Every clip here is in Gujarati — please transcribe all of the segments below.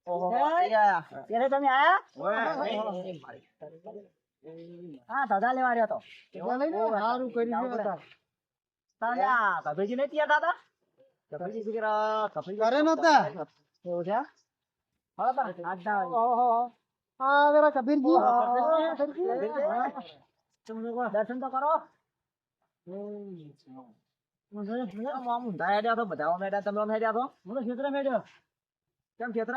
ઓહો ત્યારે તમે આયા હા ધજા લેવા રહ્યો તો સારું કર્યું કભેજી નહીં ત્યાં દાદા કભેજી દીકરા કરે નતા એવું છે હા બા આજના ઓહો હા વેરા કબીરજી દર્શન તો કરો હેડ્યા તો બધા મેડ્યા તમે હેડ્યા તો હું ક્ષેત્ર મેળ્યો કેમ ક્ષેત્ર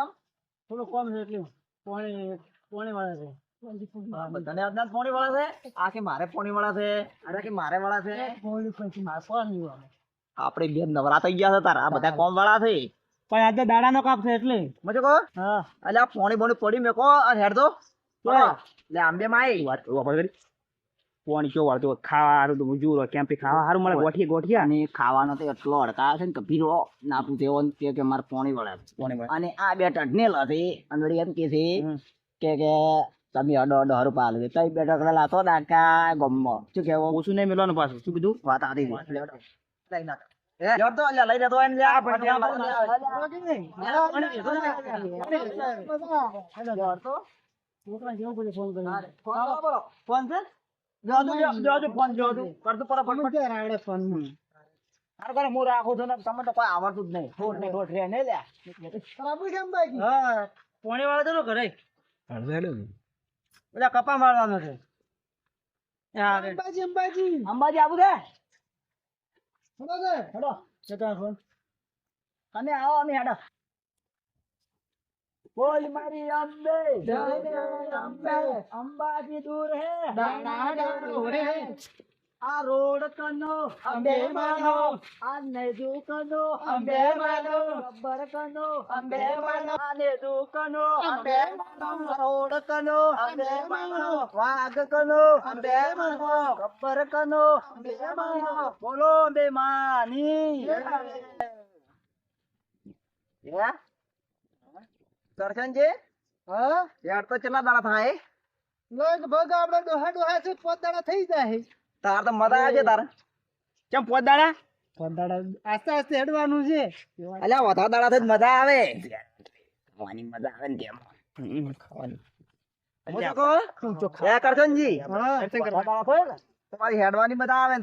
થોડું કોમ છે એટલું પોણી વાળા છે બધાને આજના પોણી વાળા છે આ કે મારે પોણી વાળા છે અરે કે મારે વાળા છે પોણી પછી મારે પોણી વાળા આપણે બે નવરા થઈ ગયા છે તારા આ બધા કોમ વાળા છે પણ આજે દાડા નો કાપ છે એટલે મજો કહો હા એટલે આ પોણી બોણી પડી મેકો અને હેડ દો એટલે આંબે માં વાત કરી પોણી કેવું વાળતું ખાવા હારું તો જુઓ કેમ ખાવા હારું મળે ગોઠિયા અને ખાવાનો તો એટલો અડકા છે ને કે ભીરો ના પૂછે એવો કે મારે પોણી વળે અને આ બે ટઢનેલ હતી અને વળી એમ કે કે તમે અડો હારું પાલ તઈ બે ટકડા લાતો ડાકા ગમો શું કેવું ઓછું નહીં મેળવાનું પાછું શું કીધું વાત આતી લઈ ના લઈ જતો ફોન છે આવડતું જ નહીં પોણી વાળો તો ઘરે બધા કપા મારવાનો છે અંબાજી આવું છે ફોન અને આવો અમે હેડો બોલ મારી અંબે અંબાજી દૂર હે આ રોડ કનો અંબે માનો આ નેજુ કનો અંબે માનો ગબ્બર કનો અંબે માનો આ નેજુ કનો અંબે માનો રોડ કનો અંબે માનો વાઘ કનો અંબે માનો ગબ્બર કનો અંબે માનો બોલો અંબે માની દર્શનજી હા યાર તો કેટલા દાડા થાય લગભગ આપણે ડોહા ડોહા છે 5 દાડા થઈ જાય તાર તો મજા આવે છે તાર કેમ 5 દાડા આસ્તે આસ્તે હેડવાનું છે અલ્યા વધારે દાડા થઈ મજા આવે ખાવાની મજા આવે ને તેમ ખાવાની કરશનજી તમારી હેડવાની મજા આવે ને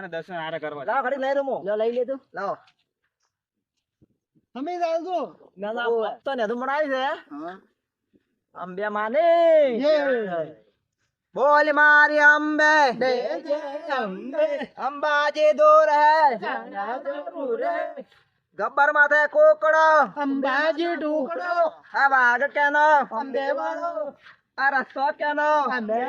દર્શન હારે કરવા લાવ ઘડી લઈ રમો લઈ લેજો લાવો તમે જાજો ના ના તો ને તો મણાઈ છે અંબે માને બોલ મારી અંબે અંબાજી દૂર હે ગબ્બર માથે કોકડો અંબાજી ઢોકળો આ વાઘ કેનો અંબે વાળો આ રસ્તો કેનો અંબે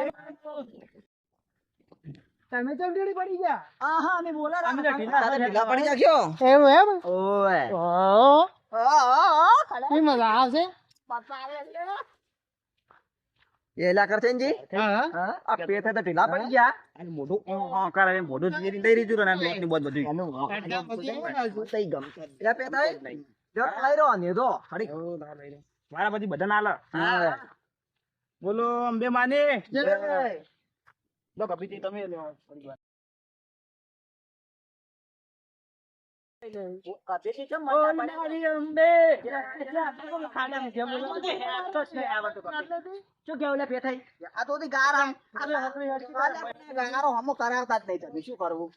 તમે તો ઢીડી પડી ગયા આહા અમે બોલા અમે ઢીલા પડી જાખ્યો એવું એમ ઓય ઈ મજા આવશે એલા કરશનજી હા આ પેથે તો ઢીલા પડી ગયા અને મોઢું કરે મોઢું જીરી લઈ રીજું ને લોટની બોધ બધું તઈ ગમ એલા પેથા જો લઈ રહ્યો ને તો હડી મારા પછી બધા ના લે બોલો અંબે માની જય લો કપીજી તમે લો થોડી વાર કપીજી કેમ મજા મારી અંબે ખાના કેમ બોલો શું કેવું લે પેથાઈ આ તો ગારા ગારો હમો કરાવતા જ નહીં તમે શું કરવું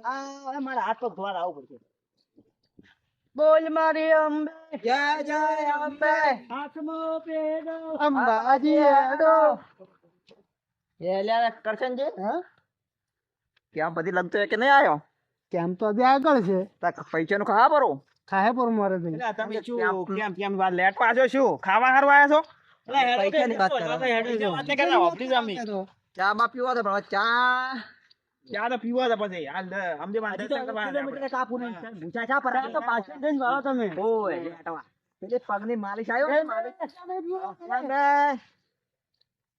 આ મારા હાથ પગ ધોવા આવવું પડશે બોલ મારી અંબે જય જય અંબે હાથમાં પેડો અંબાજી હેડો એલા કરશનજી હા કેમ બધી લગતો કે નહીં આયો કેમ તો બી આગળ છે પૈસા નું ખાવા પરો ખાહે પર મારે ભાઈ તમે શું કેમ કેમ વાત લેટ પાછો શું ખાવા હારવા આયા છો પૈસા ની વાત કરો ચા બા પીવા દે પણ ચા તો પીવા દે પછી હાલ સમજે માં કિલોમીટર કાપું નહીં ભૂચા ચા પર તો પાછળ જઈને વાળો તમે ઓય પેલે પગની માલિશ આવ્યો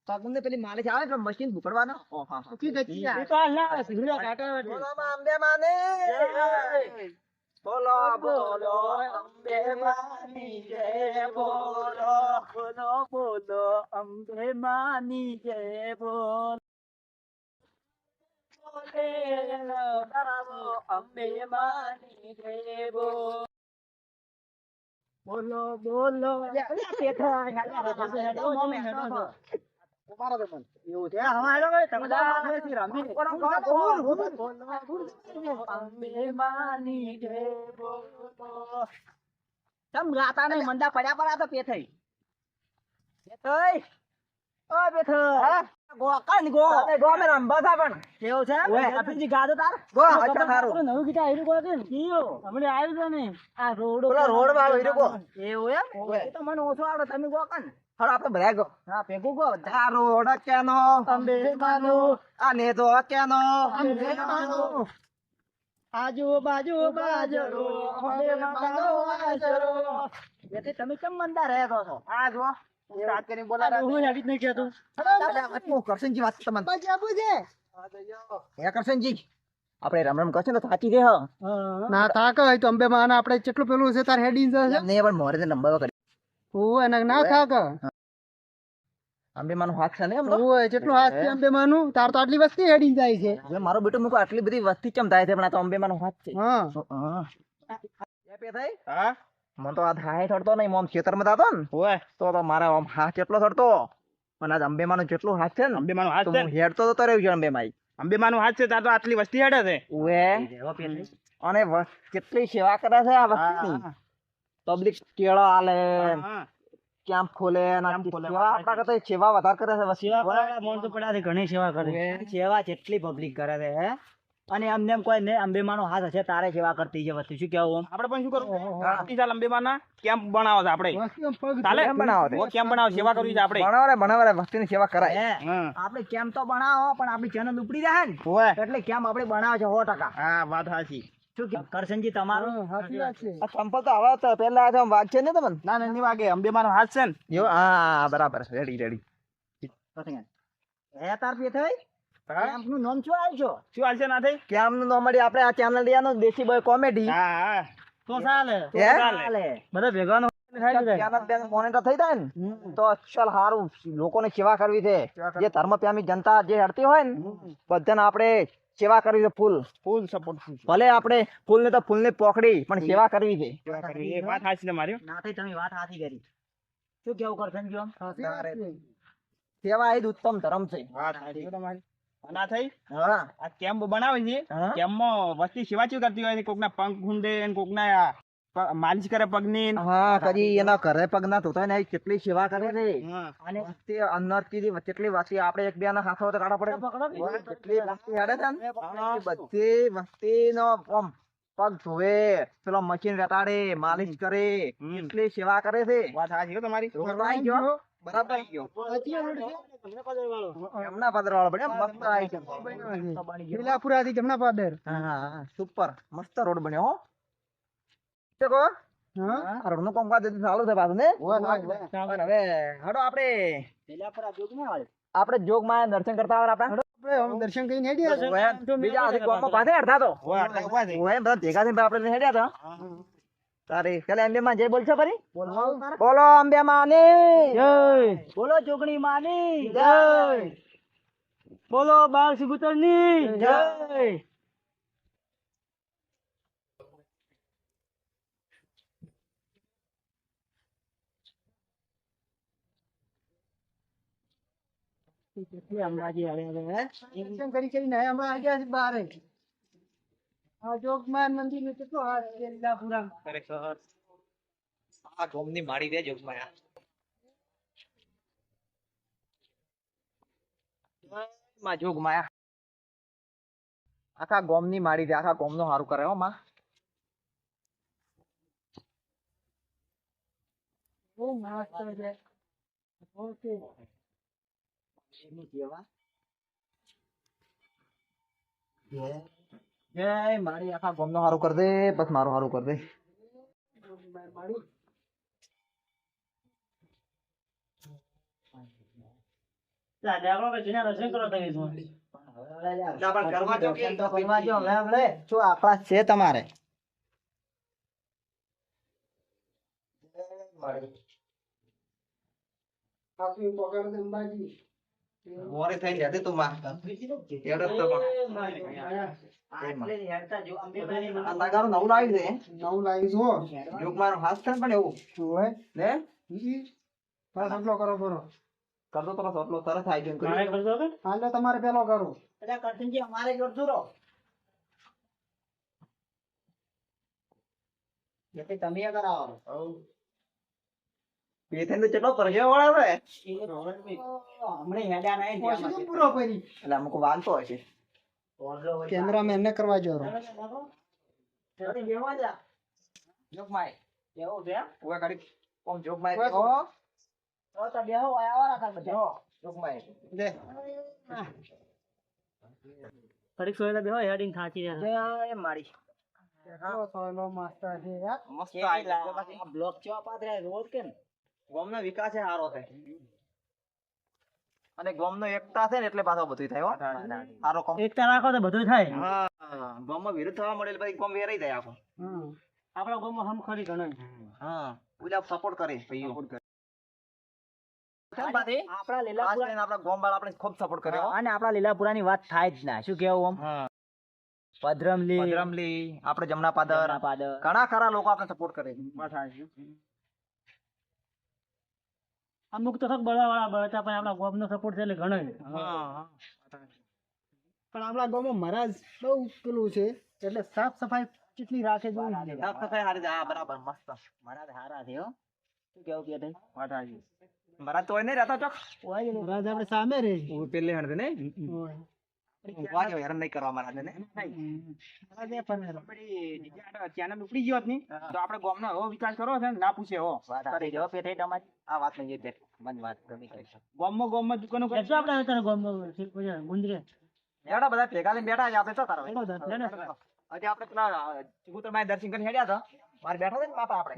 પગને પેલી માલિશ આવે તો મશીન ભૂકડવાનો ઓહા કી ગચ્ચી એ તો અલ્લાહ સીધા કાટા બોલો અંબે માને બોલો બોલો અંબે માની જય બોલો બોલો બોલો અંબે માની જય બોલો બોલો બોલો ઉભારો તો પણ. એવું છે હમારો ભાઈ તમે રમી તમ ગાતા નહીં મંદા પડ્યા પડ્યા તો પેથઈ પેથઈ ઓ પેથઈ ગોકન ગો તમે ગો મે રંબા થા પણ કેવું છે ઓય આપીજી ગાતો તાર ગો અચ્છા થારું નવું ગીતા આયરું ગો કે કીયો હમણે આવ્યું છે ને આ રોડ પેલા રોડ વાળો હીરો ગો એવું એમ એ તો મને ઓછો આવડે તમે ગોકન હર આપણે બધા ગો હા ભેગું ગો આ રોડ કેનો અંબે માનો આ ને તો કેનો અંબે માનો આજુ બાજુ બાજરો અંબે માનો આજરો એટલે તમે કેમ મંદા રહેતો છો આ જો સ્ટાર્ટ કરીને બોલા હું યાદ નહીં કેતો હું કરશનજી વાત તમને બાજી આપું છે. હે કરશનજી આપણે રામ રામ કરશે ને તો સાચી દે હ ના થાક હોય તો અંબે માં આપણે કેટલું પેલું છે તાર હેડિંગ છે ને પણ મોરે નંબર કરી ઓય ના થાક અંબે માનો હાથ છે ને એમ તો ઓય કેટલું હાથ છે અંબે માનું તાર તો આટલી વસ્તી હેડિંગ જાય છે. હવે મારો બેટો મુકો આટલી બધી વસ્તી ચમ થાય છે પણ આ તો અંબે માનો હાથ છે હા એ પે થઈ હા મન તો આ થાય થડતો નહીં મોમ ખેતરમાં જાતો ને ઓય તો મારા આમ હાથ કેટલો થડતો પણ આજ અંબે માનો જેટલો હાથ છે ને અંબે માનો હાથ છે હેડતો તો રહ્યો છે અંબે માઈ અંબે માનો હાથ છે તાર તો આટલી વસ્તી હેડે છે ઓએ અને કેટલી સેવા કરે છે આ વસ્તીની પબ્લિક કેળો આલે કેમ્પ ખોલે સેવા આપણા કરતા સેવા વધારે કરે છે ઘણી સેવા કરે સેવા જેટલી પબ્લિક કરે છે હે અને અમને એમ કોઈ ને અંબેમાનો હાથ હશે તારે સેવા કરતી છે વસ્તુ શું કેવું આપણે પણ શું કરવું ચાલ અંબે માના કેમ્પ બનાવો છે આપણે ચાલે કેમ બનાવો છે? કેમ્પ બનાવો સેવા કરવી છે આપણે બનાવરે વસ્તીની સેવા કરાય હા આપણે કેમ તો બનાવો પણ આપણી ચેનલ ઉપડી જાય ને ઓય એટલે કેમ આપણે બનાવે છે 100%. હા વાત સાચી શું કે કરશનજી તમારું સાચી વાત છે. આ સંપલ તો હવે તો પહેલા તો વાત છે ને તમને ના ના ની વાગે અંબે માનો હાથ છે ને જો હા બરાબર રેડી હે તાર પે થઈ કેમ્પ નું નામ શું આવ્યું છો શું હાલ છે ના થઈ કેમ્પ નું નામ મળી આપણે આ ચેનલ લિયાનું દેશી બોય કોમેડી હા હા તો ચાલે ચાલે. બધા ભેગા નો મોનિટર થઈ જાય ને તો ચાલ સારું લોકોને સેવા કરવી છે જે ધર્મ પ્રેમી જનતા જે હડતી હોય ને બધાને આપણે સેવા કરવી છે ફૂલ સપોર્ટ ફૂલ ભલે આપણે ફૂલ ને તો ફૂલ ની પોખડી પણ સેવા કરવી છે એ વાત સાચી તમારી ના થઈ તમે વાત સાચી કરી શું કેવું કરશન જો સાચી વાત છે. સેવા એ જ ઉત્તમ ધર્મ છે વાત સાચી તમારી ના થઈ હા આ કેમ્પ બનાવે છે હા. કેમ્પમાં વસ્તી સેવા ચેવી કરતી હોય છે કોકના પગ ખૂંદે ને કોકના માલિશ કરે પગની હા કદી એના ઘરે પગ ના ધોતા ને કેટલી સેવા કરે છે હા અને તે અંદર થી કેટલી વાસી આપણે એક બે ના હાથો તો કાઢવા પડે કેટલી વસ્તી હેડે છે ને બધી વસ્તી નો આમ પગ ધોવે પેલો મશીન વેટાડે માલિશ કરે કેટલી સેવા કરે છે વાત સાચી હો તમારી આવી ગયો બરાબર આવી ગયો એમના પદર વાળો બન્યો મસ્ત આવી છે લીલાપુરાથી જમણા પાદર. હા સુપર મસ્ત રોડ બન્યો હો દેખો હા આ રોડ નું કામકાજ હજી ચાલુ છે પાછું ને અને હવે હડો આપણે જોગમાં દર્શન કરતા આવે આપડા આપણે હવે દર્શન કરીને હેડ્યા છે. બીજા આથી ગામમાં પાછે હેડતા તો ઓય આટલા ઉભા છે ઓય બધા ભેગા થઈને આપણે હેડ્યા હતા તારી કાલે અંબે માં જય બોલશો ફરી બોલવાઓ. બોલો અંબે માની જય બોલો જોગણી માની જય બોલો બાળ સિબુતર ની જય દર્શન કરીને હવે અમે આવ્યા છીએ બહાર. આ જોગમાન મંદિર નું કેટલું હાથ છે લીલાપુરા. ખરેખર આ ગોમની માડી દે જોગમાં માં જોગમાં આખા ગોમની માડી દે આખા ગોમ નું સારું કરે હો માં બહુ મસ્ત છે. ઓકે. જય મારી આખા ગોમ નું સારું કર દે બસ મારું સારું કર દે મારી શું આખલા છે તમારે કાફી પકડ દે અંબાજી. મોરે થઈને જતી તું માં એડો તો આ નગારું નવું લાવી દે નવું લાવી છો જોક મારો હાથ છે પણ એવું હોય ને બસ આટલો કરો બરો કરતો તો એટલો સરસ થાય છે હાલો તમારે પેલો કરો એટલે કરશનજી અમારે કરજો રો એટલે તમે કરાવો પેથેન તો ચેટલો પરગ્યો વાળા છે હમણે હેડ્યા નહીં પછી તો પૂરો કરી એટલે અમુક વાગતો હશે કેમેરામેન ને કરવા જો જોક માય કેવું છે ઓય કરી કોમ જોક માય ઓય. તો તો બેહો આયા કર બધા જોક માય દે કડીક સોયલા બેહો હેડિંગ થાચી રહ્યા એ મારી કેટલો સોયલો માસ્ટર છે યાર મસ્ત આ બ્લોક ચવા પાદરે રોડ કે ગોમનો વિકાસ છે સારો છે અને ગોમનો એકતા છે ને એટલે પાછો બધું થાય હો સારો કોમ એકતા રાખો તો બધું થાય હા ગોમમાં વિરુદ્ધ થવા મળેલ પછી ગોમ વેરાઈ જાય આખો આપણા ગામમાં હમ ખરી ગણાય હા ઓલા સપોર્ટ કરે ભાઈઓ આપણા લીલાપુરા આપણા ગોમ વાળા આપણે ખૂબ સપોર્ટ કરે હો અને આપણા લીલાપુરાની વાત થાય જ ના શું કેવું આમ હા પદરમલી ભદ્રમલી આપણે જમના પાદર પાદર ઘણા ખરા લોકો આપણે સપોર્ટ કરે અમુક તો થોક બળા વાળા બળતા પણ આપણા ગામનો સપોર્ટ છે એટલે ગણાય પણ આપણા ગામમાં મહારાજ બહુ પેલું છે એટલે સાફ સફાઈ કેટલી રાખે છે સાફ સફાઈ હારી છે. હા બરાબર મસ્ત મારા હારા છે હો શું કેવું કે ભાઈ મારા તો નહીં રહેતા ચોક મહારાજ આપણે સામે રહે પેલે હણતે ને હોય. વાજો હેરાન નહીં કરવા મારા ને મહારાજ એ પણ રહે. ચેનલ ઉપડી ગયો જ નહીં તો આપણે ગામનો એવો વિકાસ કરો છે ને ના પૂછે હો કરી દો પેઠે તમારી આ વાત નહીં તે મન વાત ગમી કરી ગામમાં દુકાનો કરી એટલે આપણે અત્યારે ગામમાં ગુંજરે એડા બધા ભેગા થઈને બેઠા છે આપણે તો તારો એનો દર છે ને. હજી આપણે પેલા ચિકુતર માં દર્શન કરીને હેડ્યા હતા મારે બેઠો છે ને માપા આપણે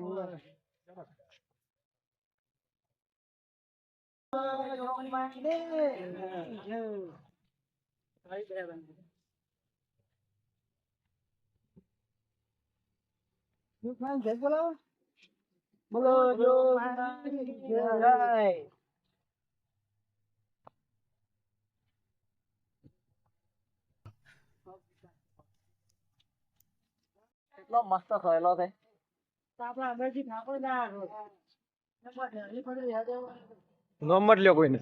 જય બોલાવો બોલો જો જય. એટલો મસ્ત થયેલો છે આપણા અમરજી ઠાકોર ના યાદ નંબર લ્યો કોઈને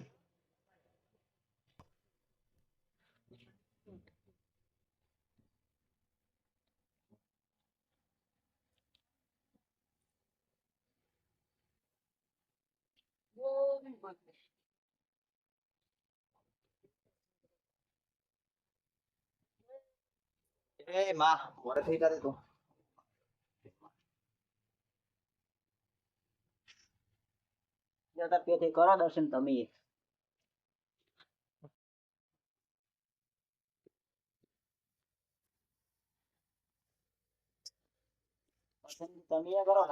એ માં મોરે થઈ જતી તું જતા પેઠે કરો દર્શન તમે તમે કરો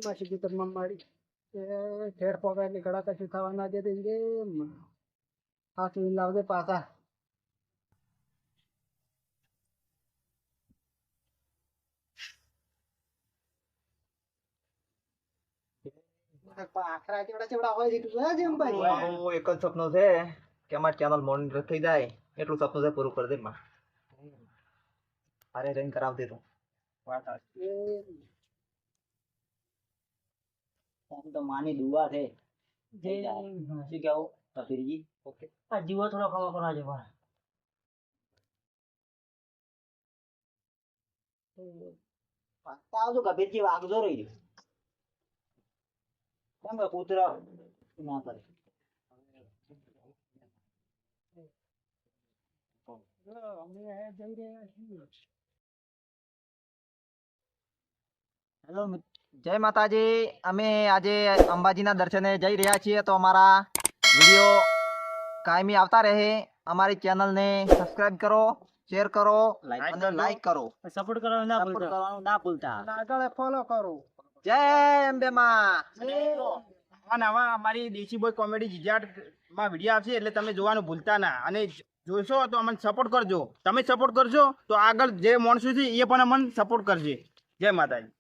માસી કુતર માં મારી ઠેર પોકા એટલે ઘડા કશું થવા ના દે હાથું લાવજે પાછા આખરા કેવડા ચેવડા હોય છે જેમ ભાઈ ઓ એક જ સપનું છે કે અમારી ચેનલ મોનિટર થઈ જાય એટલું સપનું છે પૂરું કરી દે માં અરે રહીને કરાવ દે તું તો માની દુઆ છે શું કેવું કબીરજી ઓકે આ જીવો થોડો ખવા કરવા છે મારે આવજો કબીરજી વાગજો રહી કેમ કે કૂતરા ના કરે હેલો જય માતાજી અમે આજે અંબાજીના દર્શને જઈ રહ્યા છીએ તો અમારા વિડીયો કાયમી આવતા રહે અમારી ચેનલને સબસ્ક્રાઇબ કરો શેર કરો અને લાઈક કરો સપોર્ટ કરવાનું ના ભૂલતા આગળ ફોલો કરો જય અંબે માં અને આવા અમારી દેશી બોય કોમેડી જીજાટમાં વિડીયો આવશે એટલે તમે જોવાનું ભૂલતા ના અને જોશો તો અમને સપોર્ટ કરજો તમે સપોર્ટ કરશો તો આગળ જે માણસો છે એ પણ અમને સપોર્ટ કરશે જય માતાજી